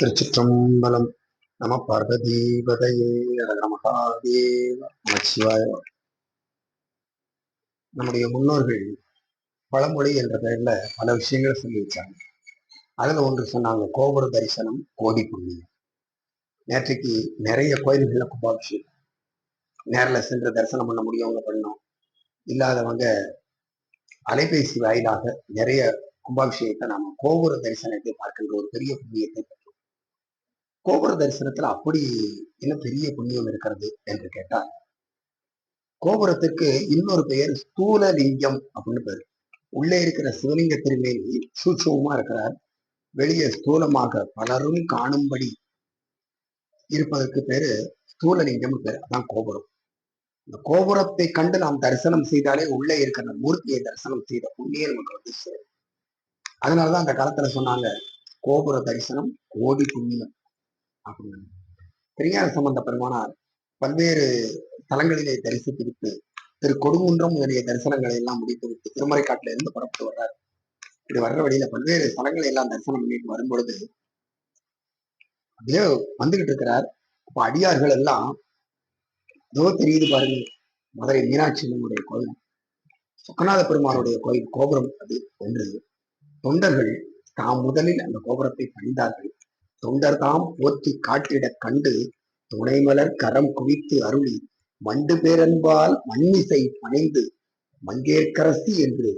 திருச்சிற்றம்பலம். நம பார்வதீபதையே மகாதேவ நமச்சிவாய. நம்முடைய முன்னோர்கள் பழமொழி என்ற பெயர்ல பல விஷயங்களை சொல்லி வச்சாங்க. அதுல ஒன்று சொன்னாங்க, கோபுர தரிசனம் கோடி புண்ணியம். நேற்றைக்கு நிறைய கோயில்கள்ல கும்பாபிஷேகம் நேரில் சென்று தரிசனம் பண்ண முடியவங்க பண்ணோம், இல்லாதவங்க அலைபேசி வாயிலாக நிறைய கும்பாபிஷேகத்தை நாம கோபுர தரிசனத்தை பார்க்கின்ற ஒரு பெரிய புண்ணியத்தை. கோபுர தரிசனத்துல அப்படி என்ன பெரிய புண்ணியம் இருக்கிறது என்று கேட்டால், கோபுரத்துக்கு இன்னொரு பெயர் ஸ்தூல லிங்கம் அப்படின்னு பேரு. உள்ளே இருக்கிற சிவலிங்க திருமேனி சூட்சமா இருக்கிறார், வெளியே ஸ்தூலமாக பலரும் காணும்படி இருப்பதற்கு பேரு ஸ்தூலலிங்கம் பேரு. அதான் கோபுரம். இந்த கோபுரத்தை கண்டு நாம் தரிசனம் செய்தாலே உள்ளே இருக்கிற மூர்த்தியை தரிசனம் செய்த புண்ணியம் நமக்கு வந்து சேரும். அதனாலதான் அந்த காலத்துல சொன்னாங்க, கோபுர தரிசனம் கோடி புண்ணியம் அப்படின்னு. திருஞான சம்பந்த பெருமானார் பல்வேறு தலங்களிலே தரிசித்துவிட்டு திரு கொடுங்குன்றம் முதலிய தரிசனங்களை எல்லாம் முடித்துவிட்டு திருமறைக்காட்டுல இருந்து புறப்பட்டு வர்றாரு. இப்படி வர்ற வழியில பல்வேறு தலங்களை எல்லாம் தரிசனம் பண்ணிட்டு வரும் பொழுது அப்படியே வந்துகிட்டு இருக்கிறார். அப்ப அடியார்கள் எல்லாம் ஏதோ தெரியுது பாருங்க, மதுரை மீனாட்சி அம்மனுடைய கோயில், சொக்கநாத பெருமானுடைய கோயில் கோபுரம் அது என்று தொண்டர்கள் தாம் முதலில் அந்த கோபுரத்தை பணிந்தார்கள். தொண்டர் தாம் போற்றி காட்டிட கண்டு துணைமலர் கரம் குவித்து அருளி மண்டு பேரன்பால் மண்மிசை பணிந்து மங்கேற்கரசி என்று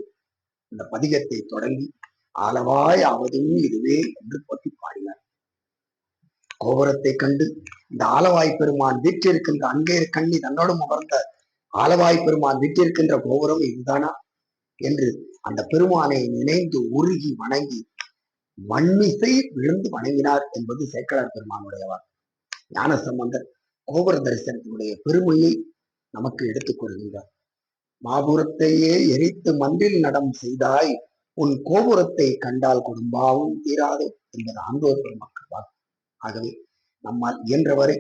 அந்த பதிகத்தை தொடங்கி ஆலவாய் ஆவதும் இதுவே என்று போற்றி பாடினார். கோபுரத்தை கண்டு இந்த ஆலவாய் பெருமான் வீற்றிருக்கின்ற அங்கே கண்ணி தன்னோடும் அமர்ந்த ஆலவாய் பெருமான் வீற்றிருக்கின்ற கோபுரம் இதுதானா என்று அந்த பெருமானை நினைந்து உருகி வணங்கி மண்மிசை விழுந்து வணங்கினார் என்பது சேக்கலார் பெருமானுடையவர். ஞான சம்பந்தர் கோபுர தரிசனத்தினுடைய பெருமையை நமக்கு எடுத்துக் கொள்கின்றார். மாபுரத்தையே எரித்து மன்றில் நடம் செய்தாய், உன் கோபுரத்தை கண்டால் குடும்பாவும் தீராது என்பது ஆண்டோர் பெருமக்கள் வாக்கு. ஆகவே நம்மால் இயன்றவரை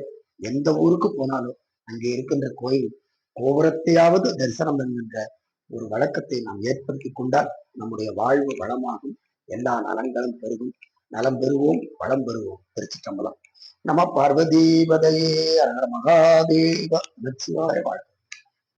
எந்த ஊருக்கு போனாலும் அங்கே இருக்கின்ற கோயில் கோபுரத்தையாவது தரிசனம் என்கின்ற ஒரு வழக்கத்தை நாம் ஏற்படுத்தி கொண்டால் நம்முடைய வாழ்வு வளமாகும், எல்லா நலன்களும் பெருகும். நலம் பெறுவோம், வளம் பெறுவோம். திருச்சிற்றம்பலம். நம பார்வதீபதையே மகாதேவ நமச்சிவாய வாழ்க.